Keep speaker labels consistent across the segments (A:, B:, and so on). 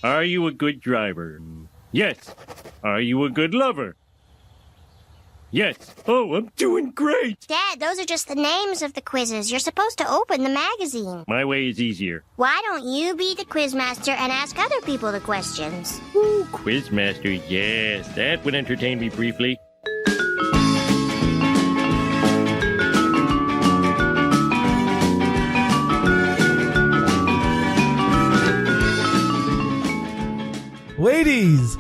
A: Are you a good driver? Yes. Are you a good lover? Yes. Oh, I'm doing great.
B: Dad, those are just the names of the quizzes. You're supposed to open the magazine.
A: My way is easier.
B: Why don't you be the quizmaster and ask other people the questions?
A: Ooh, Quizmaster, yes. That would entertain me briefly.
C: Ladies,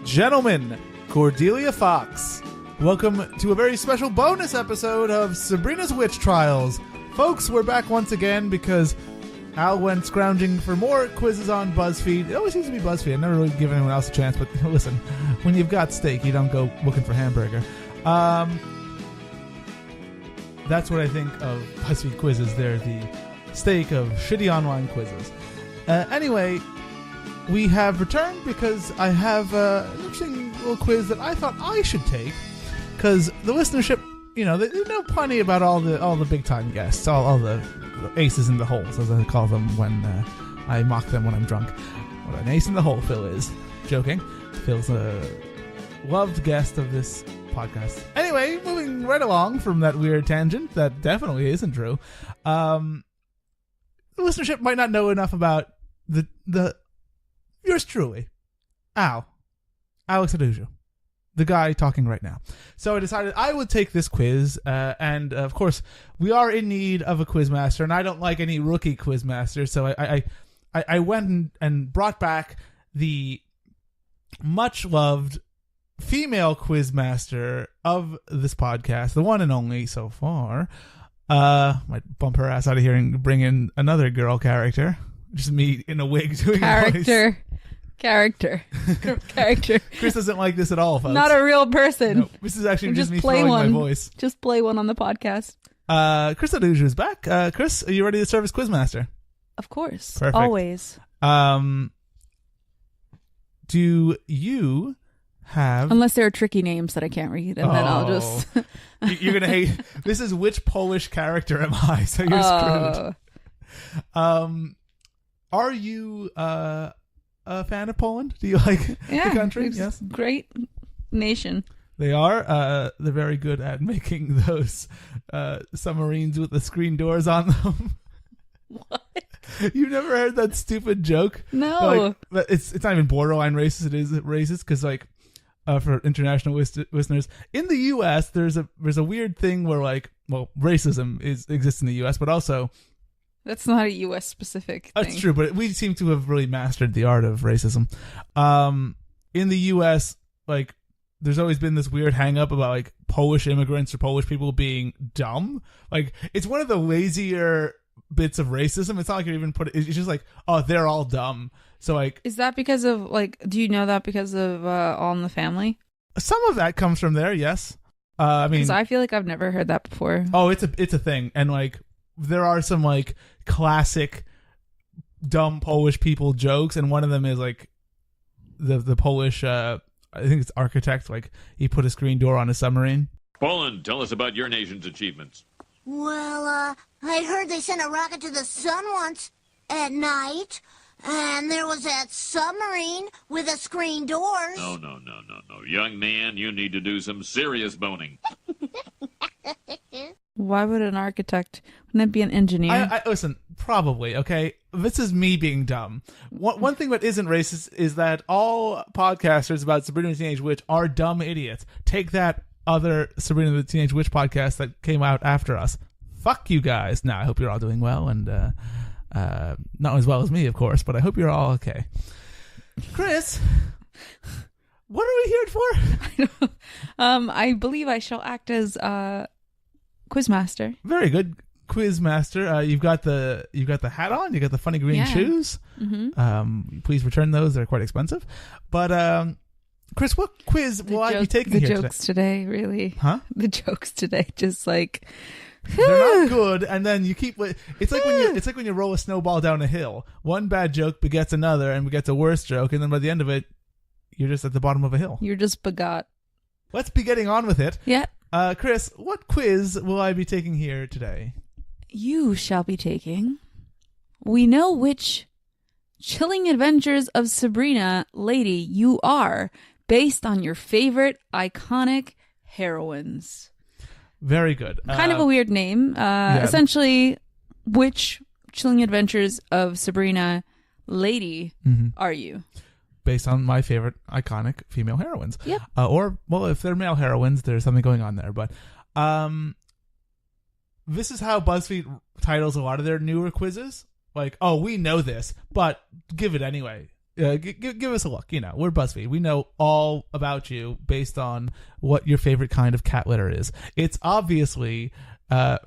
C: gentlemen, Cordelia Fox, welcome to a very special bonus episode of Sabrina's Witch Trials. Folks, we're back once again because Al went scrounging for more quizzes on BuzzFeed. It always seems to be BuzzFeed. I never really give anyone else a chance, but listen, when you've got steak, you don't go looking for hamburger. That's what I think of BuzzFeed quizzes. They're the steak of shitty online quizzes. Anyway, we have returned because I have an interesting little quiz that I thought I should take, because the listenership, you know, they know plenty about all the big time guests, all the aces in the holes, as I call them when I mock them when I'm drunk. What an ace in the hole Phil is. Joking. Phil's a loved guest of this podcast. Anyway, moving right along from that weird tangent that definitely isn't true. The listenership might not know enough about the yours truly, Alex Adujo, the guy talking right now. So I decided I would take this quiz, and of course, we are in need of a quizmaster, and I don't like any rookie quizmaster, so I went and brought back the much-loved female quizmaster of this podcast, the one and only so far. Might bump her ass out of here and bring in another girl character. Just me in a wig doing a voice.
D: Character.
C: Chris doesn't like this at all, folks.
D: Not a real person.
C: No, this is actually just me
D: play
C: throwing
D: one.
C: my voice.
D: Just play one on the podcast.
C: Chris Adujo is back. Chris, are you ready to serve as Quizmaster?
D: Of course.
C: Perfect.
D: Always.
C: Do you have...
D: Unless there are tricky names that I can't read, and then I'll just...
C: You're going to hate... This is which Polish character am I? So you're screwed. Are you a fan of Poland? Do you like the country?
D: Yes. Great nation.
C: They are. They're very good at making those submarines with the screen doors on them.
D: What?
C: You've never heard that stupid joke?
D: No.
C: Like, it's not even borderline racist. It is racist because, like, for international listeners, in the U.S., there's a weird thing where, like, well, racism exists in the U.S., but also...
D: That's not a U.S. specific thing.
C: That's true, but we seem to have really mastered the art of racism. In the U.S., like, there's always been this weird hang-up about, like, Polish immigrants or Polish people being dumb. Like, it's one of the lazier bits of racism. It's not like you even it's just like, oh, they're all dumb. So, like... Is that
D: because of, like, do you know that because of All in the Family?
C: Some of that comes from there, yes. I mean... Because
D: I feel like I've never heard that before.
C: Oh, it's a thing. And, like... There are some, like, classic dumb Polish people jokes, and one of them is, like, the Polish, I think it's architect, like, he put a screen door on a submarine.
E: Poland, tell us about your nation's achievements.
B: Well, I heard they sent a rocket to the sun once at night, and there was that submarine with the screen doors.
E: No. Young man, you need to do some serious boning.
D: Why would an architect? Wouldn't it be an engineer?
C: I listen, probably, okay? This is me being dumb. One thing that isn't racist is that all podcasters about Sabrina the Teenage Witch are dumb idiots. Take that other Sabrina the Teenage Witch podcast that came out after us. Fuck you guys. Now, I hope you're all doing well, and not as well as me, of course, but I hope you're all okay. Chris, what are we here for?
D: I don't know. I believe I shall act as Quizmaster.
C: Very good, Quizmaster. You've got the hat on. You got the funny green shoes. Mm-hmm. Please return those. They're quite expensive. But Chris, what quiz will I be taking here today? The
D: jokes today, really.
C: Huh?
D: The jokes today, just like
C: they're not good, and then you keep. It's like when you roll a snowball down a hill. One bad joke begets another, and begets a worse joke, and then by the end of it, you're just at the bottom of a hill.
D: You're just begot.
C: Let's be getting on with it.
D: Yeah.
C: Chris, what quiz will I be taking here today?
D: You shall be taking. We know which Chilling Adventures of Sabrina, lady, you are, based on your favorite iconic heroines.
C: Very good.
D: Kind of a weird name. Essentially, which Chilling Adventures of Sabrina, lady, are you?
C: Based on my favorite iconic female heroines.
D: Yep.
C: Or, well, if they're male heroines, there's something going on there. But this is how BuzzFeed titles a lot of their newer quizzes. Like, oh, we know this, but give it anyway. Give us a look. You know, we're BuzzFeed. We know all about you based on what your favorite kind of cat litter is. It's obviously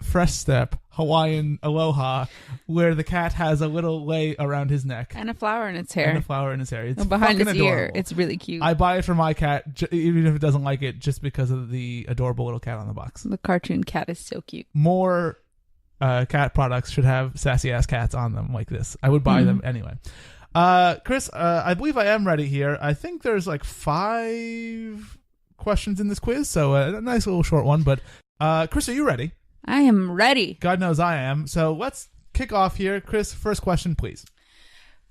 C: Fresh Step, Hawaiian Aloha, where the cat has a little lei around his neck.
D: And a flower in its hair.
C: And a flower in his hair. It's
D: behind
C: fucking
D: his ear.
C: adorable.
D: It's really cute.
C: I buy it for my cat, even if it doesn't like it, just because of the adorable little cat on the box.
D: The cartoon cat is so cute.
C: More cat products should have sassy ass cats on them like this. I would buy them anyway. Chris, I believe I am ready here. I think there's like 5 questions in this quiz, so a nice little short one. But Chris, are you ready?
D: I am ready.
C: God knows I am. So let's kick off here. Chris, first question, please.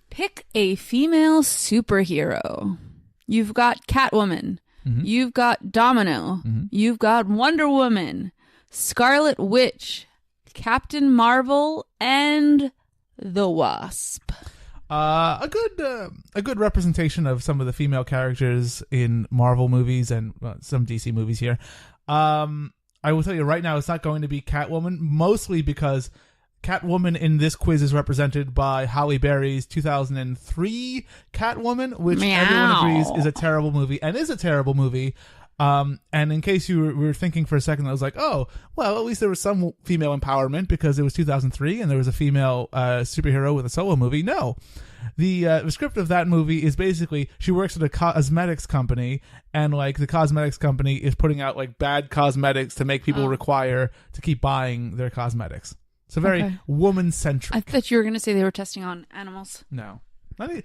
D: Pick a female superhero. You've got Catwoman. You've got Domino. You've got Wonder Woman, Scarlet Witch, Captain Marvel, and the Wasp.
C: A good representation of some of the female characters in Marvel movies and some DC movies here. I will tell you right now, it's not going to be Catwoman, mostly because Catwoman in this quiz is represented by Halle Berry's 2003 Catwoman, which everyone agrees is a terrible movie, and is a terrible movie. And in case you were thinking for a second, I was like, oh, well, at least there was some female empowerment because it was 2003 and there was a female superhero with a solo movie. No. The script of that movie is basically she works at a cosmetics company, and like the cosmetics company is putting out like bad cosmetics to make people require to keep buying their cosmetics. So very woman-centric.
D: I thought you were going to say they were testing on animals.
C: No. Maybe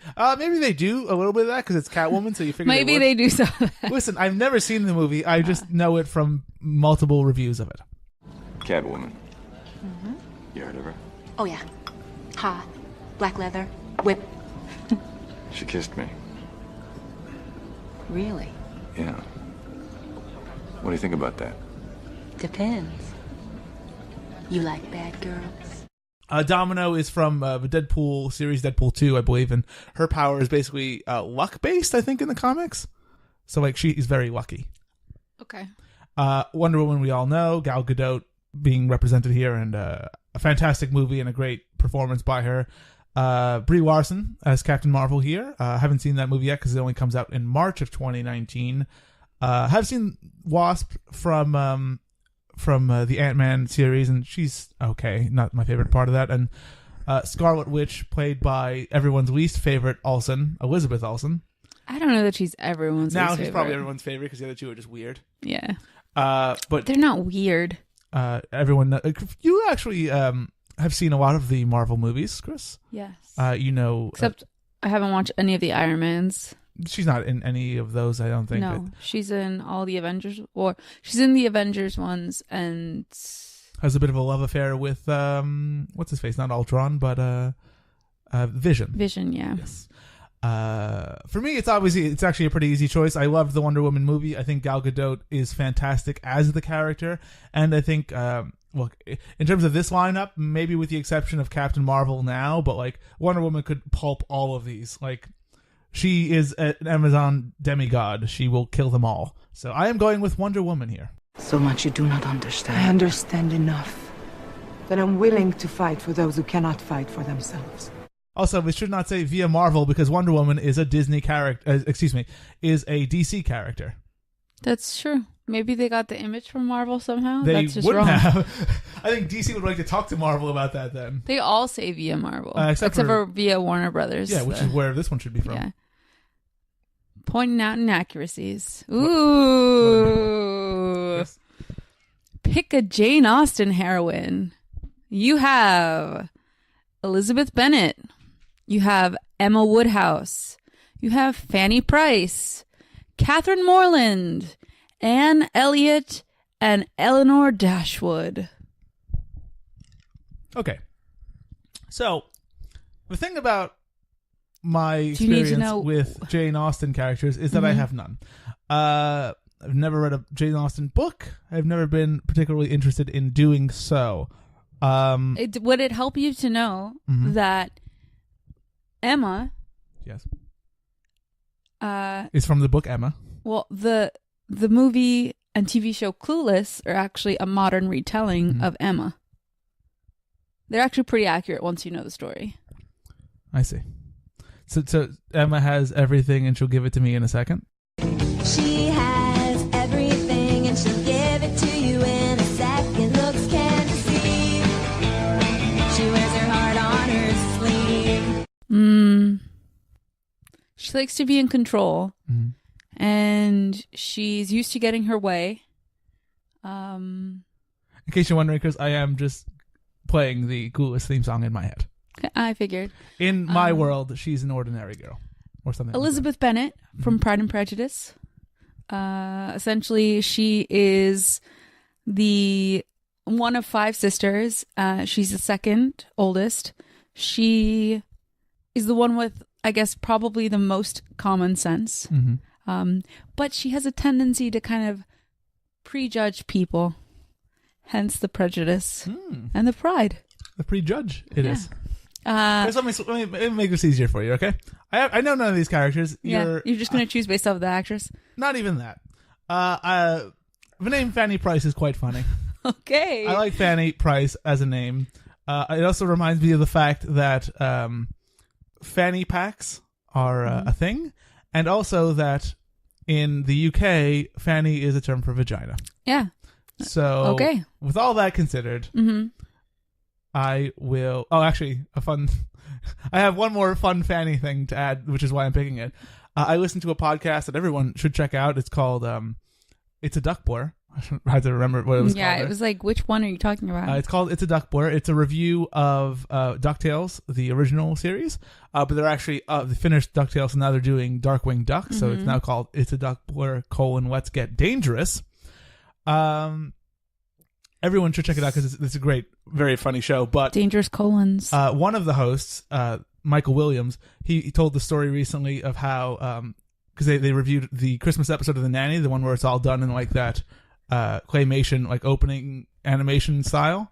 C: they do a little bit of that because it's Catwoman, so you figure
D: maybe they do some of that.
C: Listen, I've never seen the movie. I just know it from multiple reviews of it.
F: Catwoman. You heard of her?
G: Oh, yeah. Hot. Black leather. Whip.
F: She kissed me.
G: Really?
F: Yeah. What do you think about that?
G: Depends. You like bad girls?
C: Domino is from the Deadpool series, Deadpool 2, I believe, and her power is basically luck-based, I think, in the comics. So, like, she is very lucky.
D: Okay.
C: Wonder Woman, we all know. Gal Gadot being represented here, and a fantastic movie and a great performance by her. Brie Larson as Captain Marvel here. Haven't seen that movie yet because it only comes out in March of 2019. Have seen Wasp from the Ant-Man series, and she's okay. Not my favorite part of that. And Scarlet Witch, played by everyone's least favorite Olsen, Elizabeth Olsen.
D: I don't know that she's everyone's
C: Now
D: least
C: she's
D: favorite.
C: probably everyone's favorite because the other two are just weird.
D: Yeah.
C: But
D: they're not weird.
C: Everyone, you actually have seen a lot of the Marvel movies, Chris.
D: Yes.
C: You know,
D: except I haven't watched any of the Iron Mans.
C: She's not in any of those, I don't think.
D: No, she's in all the Avengers, or she's in the Avengers ones, and
C: has a bit of a love affair with what's his face? Not Ultron, but Vision.
D: Vision, yeah.
C: Yes. For me, it's actually a pretty easy choice. I loved the Wonder Woman movie. I think Gal Gadot is fantastic as the character, and I think look, in terms of this lineup, maybe with the exception of Captain Marvel now, but like Wonder Woman could pulp all of these. Like, she is an Amazon demigod. She will kill them all. So I am going with Wonder Woman here.
H: So much you do not understand.
I: I understand enough that I'm willing to fight for those who cannot fight for themselves.
C: Also, we should not say via Marvel because Wonder Woman is a Disney character. Is a DC character.
D: That's true. Maybe they got the image from Marvel somehow.
C: They
D: That's just
C: wouldn't
D: wrong.
C: have. I think DC would like to talk to Marvel about that then.
D: They all say via Marvel,
C: except
D: for via Warner Brothers.
C: Yeah, which is where this one should be from.
D: Yeah. Pointing out inaccuracies. Ooh.
C: Yes.
D: Pick a Jane Austen heroine. You have Elizabeth Bennet. You have Emma Woodhouse. You have Fanny Price, Catherine Morland, Anne Elliot, and Eleanor Dashwood.
C: Okay. So, the thing about my experience with Jane Austen characters is that I have none. I've never read a Jane Austen book. I've never been particularly interested in doing so.
D: Would it help you to know that Emma...
C: Yes. Is from the book Emma.
D: Well, the movie and TV show Clueless are actually a modern retelling of Emma. They're actually pretty accurate once you know the story.
C: I see. So Emma has everything and she'll give it to me in a second?
J: She has everything and she'll give it to you in a second. Looks can't deceive. She wears her heart on her sleeve.
D: She likes to be in control. And she's used to getting her way.
C: In case you're wondering, because I am just playing the Clueless theme song in my head.
D: I figured.
C: In my world, she's an ordinary girl. Or something
D: Elizabeth Bennet from Pride and Prejudice. Essentially, she is the one of 5 sisters. She's the second oldest. She is the one with, I guess, probably the most common sense. But she has a tendency to kind of prejudge people. Hence the prejudice and the pride.
C: The prejudge, it is. Let me make this easier for you, okay? I know none of these characters.
D: You're just going to choose based off the actress?
C: Not even that. The name Fanny Price is quite funny.
D: Okay.
C: I like Fanny Price as a name. It also reminds me of the fact that fanny packs are a thing, and also that in the UK, fanny is a term for vagina.
D: Yeah.
C: So, with all that considered, I will... Oh, actually, I have one more fun Fanny thing to add, which is why I'm picking it. I listened to a podcast that everyone should check out. It's called It's a Duck Blur. I had to remember what it was called.
D: Yeah, it was like, which one are you talking about?
C: It's called It's a Duck Blur. It's a review of DuckTales, the original series. But they're actually... they finished DuckTales, and now they're doing Darkwing Duck. So it's now called It's a Duck Blur, Let's Get Dangerous. Everyone should check it out because it's a great, very funny show. But
D: Dangerous colons.
C: One of the hosts, Michael Williams, he told the story recently of how because they reviewed the Christmas episode of The Nanny, the one where it's all done in like that claymation, like opening animation style.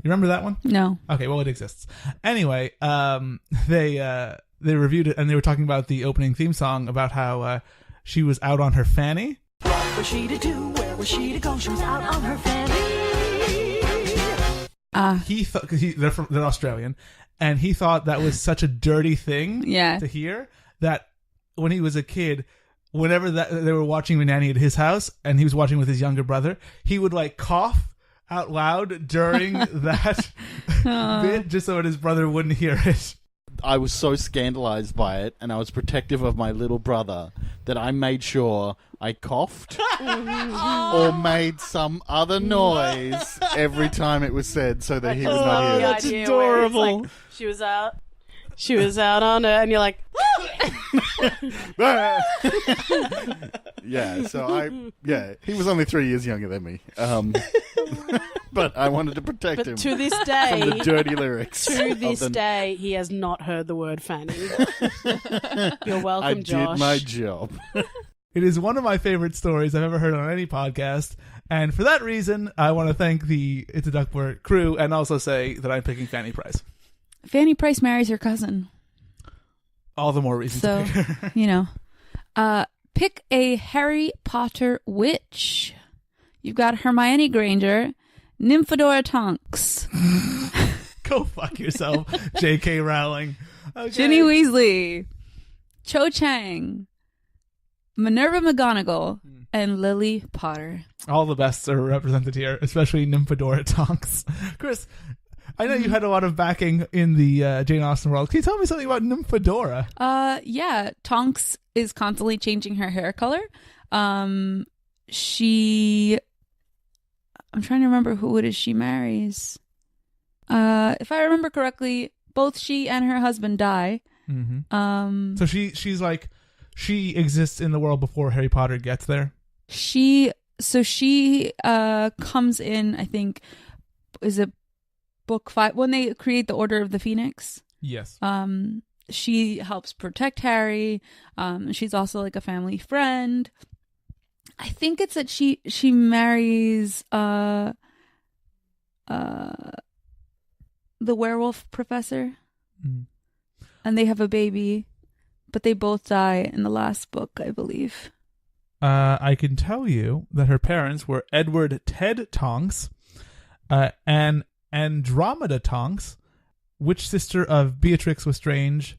C: You remember that one?
D: No.
C: Okay, well it exists. Anyway, they reviewed it and they were talking about the opening theme song about how she was out on her fanny.
J: What was she to do? Where was she to go? She was out on her fanny.
C: He thought, because they're Australian, and he thought that was such a dirty thing to hear that when he was a kid, whenever they were watching The Nanny at his house and he was watching with his younger brother, he would like cough out loud during that bit just so that his brother wouldn't hear it.
K: I was so scandalized by it, and I was protective of my little brother that I made sure I coughed or made some other noise every time it was said so that he would not hear it.
L: That's adorable. Like, she was out on it, and you're like...
K: he was only 3 years younger than me. But I wanted to protect him
L: to this day,
K: from the dirty lyrics.
L: To this day, he has not heard the word fanny. You're welcome, Josh.
K: I did my job.
C: It is one of my favorite stories I've ever heard on any podcast, and for that reason, I want to thank the It's a Duck Blur crew and also say that I'm picking Fanny Price.
D: Fanny Price marries her cousin.
C: All the more reason to pick her.
D: You know. Pick a Harry Potter witch. You've got Hermione Granger, Nymphadora Tonks.
C: Go fuck yourself, J.K. Rowling. Okay.
D: Ginny Weasley, Cho Chang, Minerva McGonagall, and Lily Potter.
C: All the bests are represented here, especially Nymphadora Tonks. Chris, I know you had a lot of backing in the Jane Austen world. Can you tell me something about Nymphadora?
D: Yeah. Tonks is constantly changing her hair color. I'm trying to remember who it is she marries. If I remember correctly, both she and her husband die.
C: Mm-hmm. So she's like, she exists in the world before Harry Potter gets there?
D: She comes in, I think, is it book 5 when they create the Order of the Phoenix?
C: Yes.
D: she helps protect Harry. She's also like a family friend. I think it's that she marries the werewolf professor, and they have a baby, but they both die in the last book, I believe.
C: I can tell you that her parents were Edward Ted Tonks and Andromeda Tonks, which sister of Beatrix Lestrange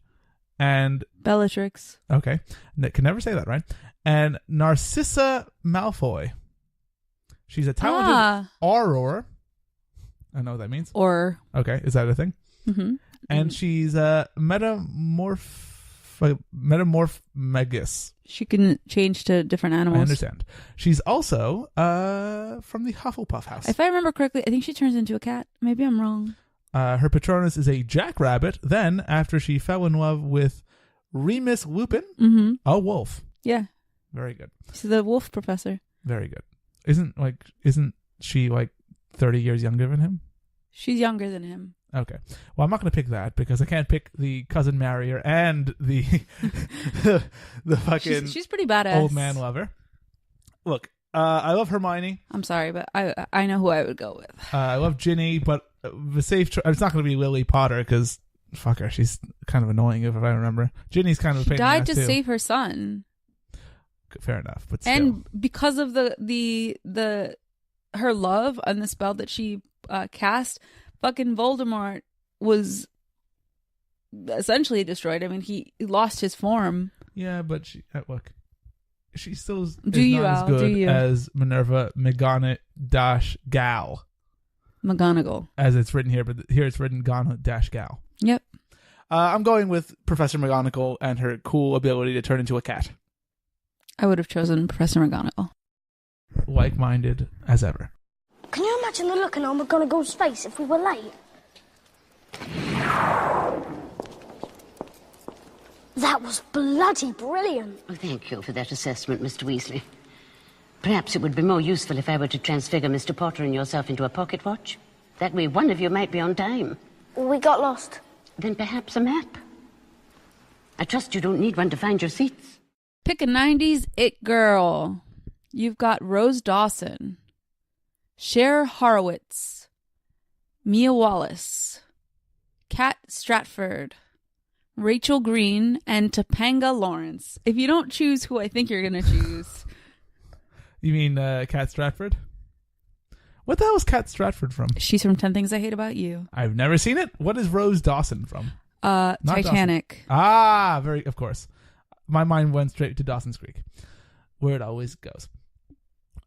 C: and
D: Bellatrix.
C: Okay, can never say that right. And Narcissa Malfoy. She's a talented auror. I know what that means.
D: Or
C: okay, is that a thing?
D: Mm-hmm.
C: And she's a metamorphmagus.
D: She can change to different animals.
C: I understand. She's also from the Hufflepuff house.
D: If I remember correctly, I think she turns into a cat. Maybe I'm wrong.
C: Her Patronus is a jackrabbit. Then, after she fell in love with Remus Lupin, a wolf.
D: Yeah.
C: Very good.
D: She's the wolf professor.
C: Very good. Isn't she like 30 years younger than him?
D: She's younger than him.
C: Okay. Well, I'm not going to pick that because I can't pick the cousin marrier and the the fucking
D: she's pretty badass.
C: Old man lover. Look, I love Hermione.
D: I'm sorry, but I know who I would go with.
C: I love Ginny, but the safe it's not going to be Lily Potter because fuck her, she's kind of annoying if I remember. Ginny's kind of a pain in the
D: died
C: ass
D: to
C: too.
D: save her son.
C: Fair enough, but still.
D: And because of the her love and the spell that she cast, fucking Voldemort was essentially destroyed. I mean, he lost his form.
C: Yeah, but look, she still is
D: do you,
C: not
D: Al?
C: as good
D: Do you?
C: as Minerva McGonagall.
D: McGonagall.
C: As it's written here, but here it's written Gal.
D: Yep.
C: I'm going with Professor McGonagall and her cool ability to turn into a cat.
D: I would have chosen Professor McGonagall.
C: Like-minded as ever.
M: Can you imagine the look on McGonagall's face if we were late? That was bloody brilliant.
N: Oh, thank you for that assessment, Mr. Weasley. Perhaps it would be more useful if I were to transfigure Mr. Potter and yourself into a pocket watch. That way one of you might be on time.
M: We got lost.
N: Then perhaps a map. I trust you don't need one to find your seats.
D: Pick a 90s it girl. You've got Rose Dawson, Cher Horowitz, Mia Wallace, Kat Stratford, Rachel Green, and Topanga Lawrence. If you don't choose who I think you're going to choose.
C: You mean Kat Stratford? What the hell is Kat Stratford from?
D: She's from 10 Things I Hate About You.
C: I've never seen it. What is Rose Dawson from?
D: Titanic.
C: Dawson. Of course. My mind went straight to Dawson's Creek, where it always goes.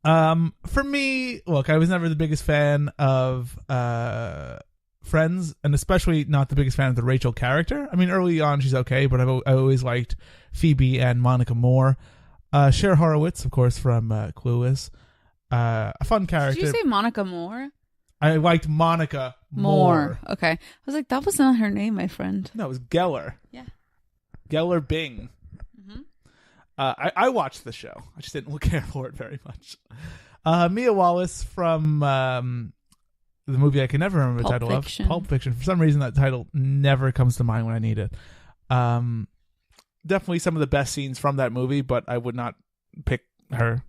C: For me, look, I was never the biggest fan of Friends, and especially not the biggest fan of the Rachel character. I mean, early on she's okay, but I always liked Phoebe and Monica more. Cher Horowitz, of course, from Clueless. A fun character.
D: Did you say Monica Moore?
C: I liked Monica more.
D: Okay. I was like, that was not her name, my friend.
C: No, it was Geller.
D: Yeah.
C: Geller Bing. I watched the show. I just didn't care for it very much. Mia Wallace from the movie I can never remember the title of. Pulp Fiction. For some reason, that title never comes to mind when I need it. Definitely some of the best scenes from that movie, but I would not pick her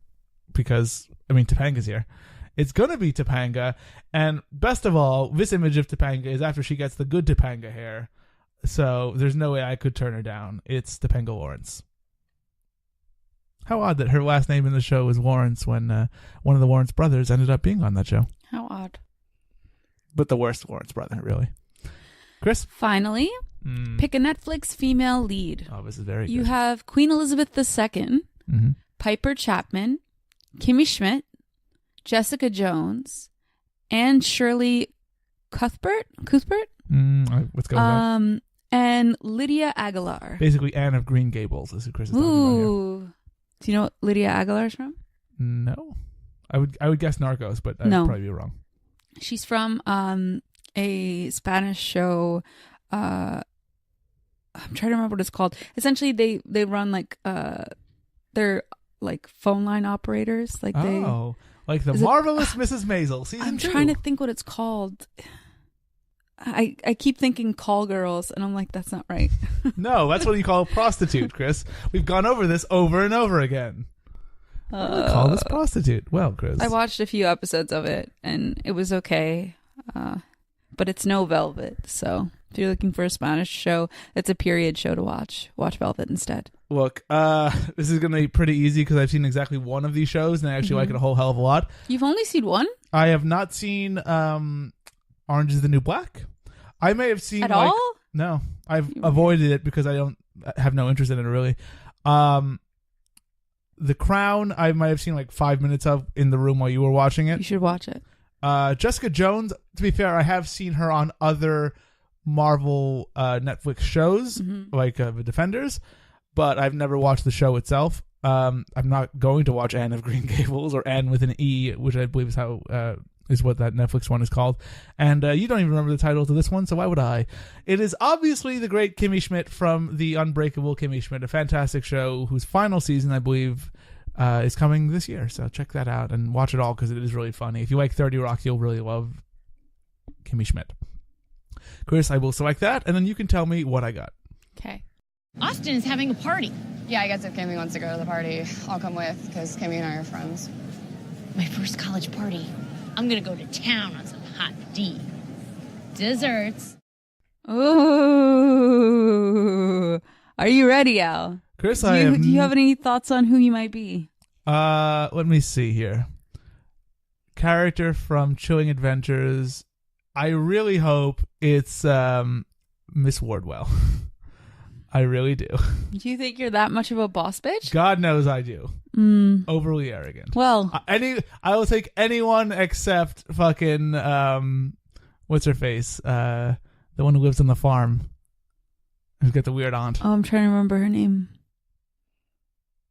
C: because, I mean, Topanga's here. It's going to be Topanga. And best of all, this image of Topanga is after she gets the good Topanga hair. So there's no way I could turn her down. It's Topanga Lawrence. How odd that her last name in the show was Lawrence when one of the Lawrence brothers ended up being on that show.
D: How odd.
C: But the worst Lawrence brother, really. Chris?
D: Finally, pick a Netflix female lead.
C: Oh, this is very good.
D: You have Queen Elizabeth II, Piper Chapman, Kimmy Schmidt, Jessica Jones, and Shirley Cuthbert?
C: Let's go with that.
D: And Lydia Aguilar.
C: Basically, Anne of Green Gables is who Chris is talking about here.
D: Do you know what Lydia Aguilar is from?
C: No. I would guess Narcos, but I'd probably be wrong.
D: She's from a Spanish show. I'm trying to remember what it's called. Essentially, they run like they're like phone line operators. Like
C: like the Marvelous Mrs. Maisel season 2.
D: I'm trying to think what it's called. I keep thinking call girls, and I'm like, that's not right.
C: No, that's what you call a prostitute, Chris. We've gone over this over and over again. Call this prostitute. Well, Chris.
D: I watched a few episodes of it, and it was okay. But it's no Velvet, so if you're looking for a Spanish show that's a period show to watch Velvet instead.
C: Look, this is going to be pretty easy because I've seen exactly one of these shows, and I actually like it a whole hell of a lot.
D: You've only seen one?
C: I have not seen Orange is the New Black. I may have seen
D: at all.
C: No, I've avoided it because I have no interest in it really. The Crown, I might have seen like 5 minutes of in the room while you were watching it.
D: You should watch it.
C: Jessica Jones, to be fair, I have seen her on other Marvel Netflix shows, like The Defenders, but I've never watched the show itself. I'm not going to watch Anne of Green Gables, or Anne with an E, which I believe is how is what that Netflix one is called. And you don't even remember the title to this one, so why would I? It is obviously the great Kimmy Schmidt from The Unbreakable Kimmy Schmidt, a fantastic show whose final season, I believe, is coming this year. So check that out and watch it all because it is really funny. If you like 30 Rock, you'll really love Kimmy Schmidt. Chris, I will select that, and then you can tell me what I got.
D: Okay.
O: Austin is having a party.
P: Yeah, I guess if Kimmy wants to go to the party, I'll come with, because Kimmy and I are friends.
O: My first college party. I'm gonna go to town on some hot D. Desserts.
D: Ooh. Are you ready, Al?
C: Chris,
D: do you have any thoughts on who you might be?
C: Let me see here. Character from Chilling Adventures. I really hope it's Miss Wardwell. I really do.
D: Do you think you're that much of a boss bitch?
C: God knows I do. Overly arrogant.
D: Well,
C: I will take anyone except fucking what's her face? The one who lives on the farm. Who's got the weird aunt.
D: Oh, I'm trying to remember her name.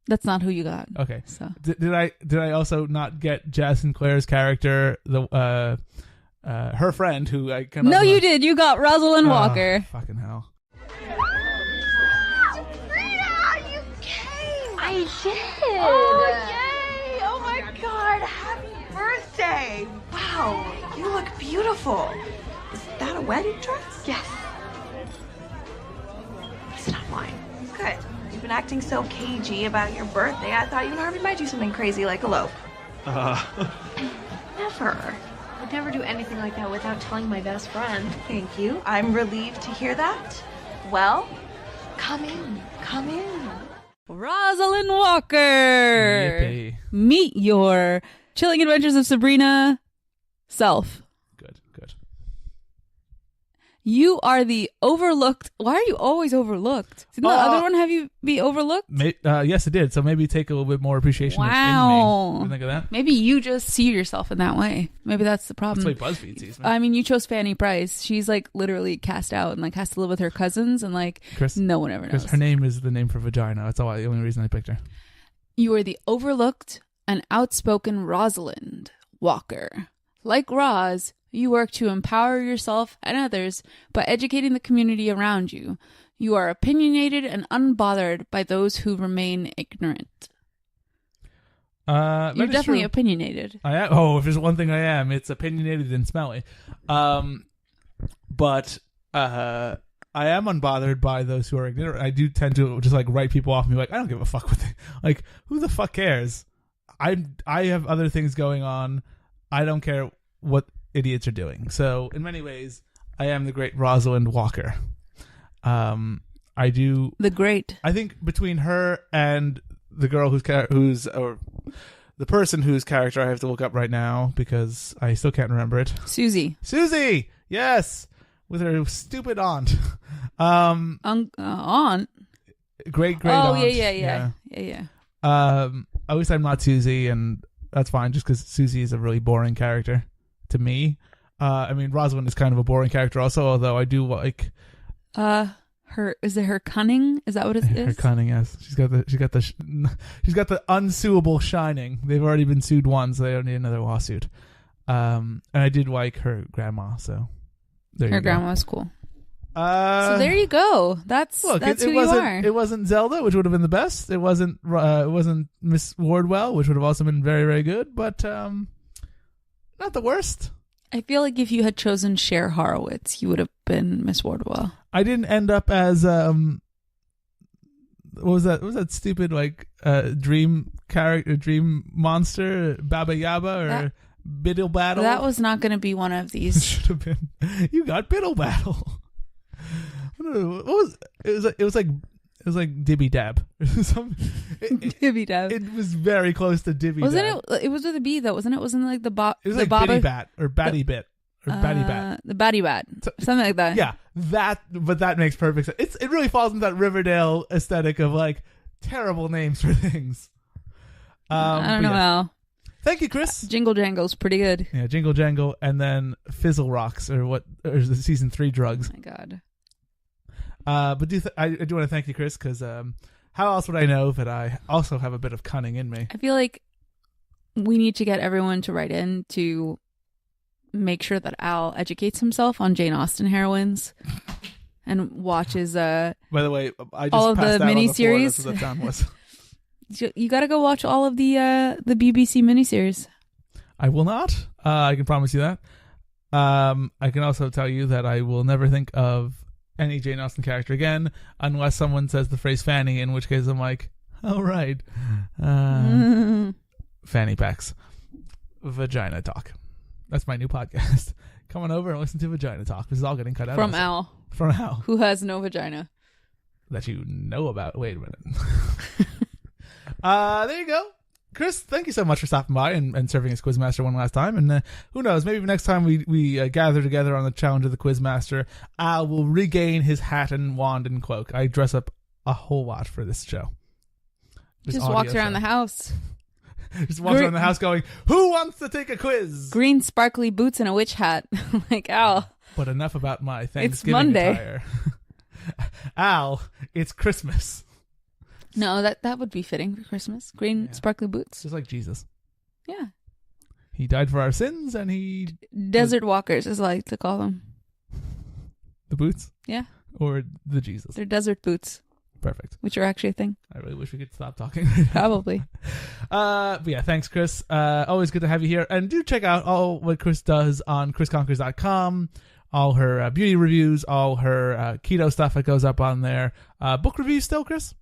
D: That's not who you got.
C: Okay.
D: So
C: did I also not get Jazz Sinclair's character, the her friend who I kind of
D: No, you did. You got Rosalind Walker.
C: Fucking hell.
Q: I did. Oh, yay. Oh, my God. Happy birthday. Wow. You look beautiful. Is that a wedding dress? Yes. It's not mine. Good. You've been acting so cagey about your birthday. I thought you and Harvey might do something crazy like elope. Never.
G: I'd never do anything like that without telling my best friend.
Q: Thank you. I'm relieved to hear that. Well, come in. Come in.
D: Rosalind Walker.
C: Yippee.
D: Meet your Chilling Adventures of Sabrina self.
C: Good.
D: You are the overlooked. Why are you always overlooked? Didn't the other one have you be overlooked?
C: Yes, it did. So maybe take a little bit more appreciation in me. You think of that?
D: Maybe you just see yourself in that way. Maybe that's the problem.
C: That's the way BuzzFeed sees me.
D: I mean, you chose Fanny Price. She's like literally cast out and like has to live with her cousins and like
C: Chris,
D: no one ever knows.
C: Her name is the name for vagina. That's the only reason I picked her.
D: You are the overlooked and outspoken Rosalind Walker. Like Roz, you work to empower yourself and others by educating the community around you. You are opinionated and unbothered by those who remain ignorant. You're definitely opinionated.
C: I am. Oh, if there's one thing I am, it's opinionated and smelly. But I am unbothered by those who are ignorant. I do tend to just like write people off and be like, I don't give a fuck what they like. Who the fuck cares? I have other things going on. I don't care what idiots are doing. So in many ways, I am the great Rosalind Walker. I do
D: the great.
C: I think between her and the girl or the person whose character I have to look up right now because I still can't remember it.
D: Susie,
C: yes, with her stupid aunt.
D: Aunt.
C: Great
D: oh,
C: aunt.
D: Yeah.
C: At least I'm not Susie, and that's fine. Just because Susie is a really boring character to me. I mean, Rosalind is kind of a boring character also, although I do like
D: is it her cunning? Is that what it is?
C: Her cunning, yes. She's got the unsuable shining. They've already been sued once, so they don't need another lawsuit. And I did like her grandma, so there you go.
D: Her grandma's cool. So there you go. That's who you are.
C: It wasn't Zelda, which would have been the best. It wasn't Miss Wardwell, which would have also been very, very good, but not the worst.
D: I feel like if you had chosen Cher Horowitz, you would have been Miss Wardwell.
C: I didn't end up as what was that? What was that stupid dream character, dream monster, Baba Yaba or Biddle Battle?
D: That was not going to be one of these.
C: Should have been. You got Biddle Battle. I don't know. What was it? Was like Dibby Dab.
D: Dibby Dab.
C: It was very close to Dibby
D: Wasn't
C: Dab.
D: it? It was with a B though, wasn't it? Wasn't it like the Bob?
C: It was like Bitty Bat or Batty Bit or Batty Bat.
D: The Batty Bat, something like that.
C: Yeah, but that makes perfect sense. It really falls into that Riverdale aesthetic of like terrible names for things.
D: I don't know how.
C: Thank you, Chris.
D: Jingle Jangle's pretty good.
C: Yeah, Jingle Jangle, and then Fizzle Rocks or the season 3 drugs.
D: Oh my God.
C: But I do want to thank you, Chris, because how else would I know that I also have a bit of cunning in me?
D: I feel like we need to get everyone to write in to make sure that Al educates himself on Jane Austen heroines and watches.
C: By the way, I just
D: all of
C: passed
D: the
C: out on the floor.
D: miniseries.
C: That's what that sound was.
D: You got to go watch all of the BBC miniseries.
C: I will not. I can promise you that. I can also tell you that I will never think of any Jane Austen character again unless someone says the phrase Fanny, in which case I'm like, oh, right. Fanny packs. Vagina Talk. That's my new podcast. Come on over and listen to Vagina Talk. This is all getting cut out.
D: From Al.
C: From Al.
D: Who has no vagina.
C: That you know about. Wait a minute. There you go. Chris, thank you so much for stopping by and serving as Quizmaster one last time. And who knows, maybe next time we gather together on the challenge of the Quizmaster, Al will regain his hat and wand and cloak. I dress up a whole lot for this show.
D: Just walks around the house.
C: Just walks around the house going, who wants to take a quiz?
D: Green sparkly boots and a witch hat. Like, Al.
C: But enough about my Thanksgiving
D: It's Monday.
C: attire. Al, it's Christmas.
D: No, that would be fitting for Christmas. Green sparkly boots.
C: Just like Jesus.
D: Yeah.
C: He died for our sins and he...
D: Desert walkers, as I like to call them.
C: The boots?
D: Yeah.
C: Or the Jesus?
D: They're desert boots.
C: Perfect.
D: Which are actually a thing.
C: I really wish we could stop talking.
D: Probably.
C: But yeah, thanks, Chris. Always good to have you here. And do check out all what Chris does on chrisconquers.com. All her beauty reviews, all her keto stuff that goes up on there. Book reviews still, Chris?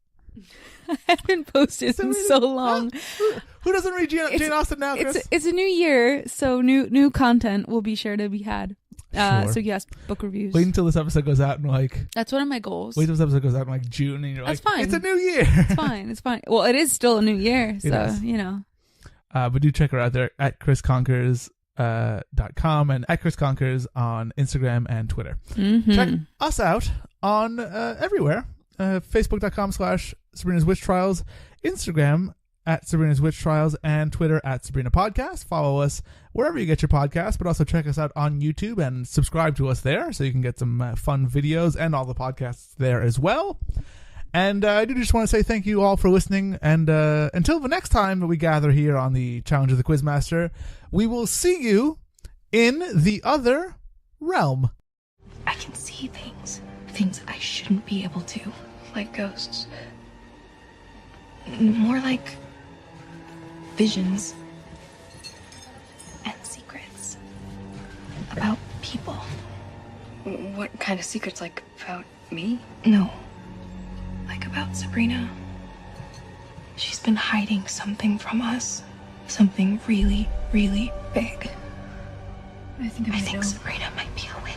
D: I haven't posted in so long.
C: Who doesn't read Jane Austen now, Chris?
D: It's a new year, so new content will be sure to be had.
C: Sure.
D: So yes, book reviews.
C: Wait until this episode goes out in
D: That's one of my goals.
C: Wait until this episode goes out in June and you're
D: That's
C: like,
D: fine.
C: It's a new year.
D: It's fine. It's fine. Well, it is still a new year, so you know.
C: But do check her out there at chrisconquers.com and at chrisconquers on Instagram and Twitter.
D: Mm-hmm.
C: Check us out on everywhere. Facebook.com/Sabrina's Witch Trials, Instagram at Sabrina's Witch Trials, and Twitter at Sabrina Podcast. Follow us wherever you get your podcasts, but also check us out on YouTube and subscribe to us there so you can get some fun videos and all the podcasts there as well. And I do just want to say thank you all for listening. And until the next time that we gather here on the Challenge of the Quizmaster, we will see you in the other realm.
R: I can see things I shouldn't be able to, like ghosts. More like visions and secrets about people.
P: What kind of secrets? Like about me?
R: No, like about Sabrina. She's been hiding something from us. Something really, really big.
P: I think
R: Sabrina might be a witch.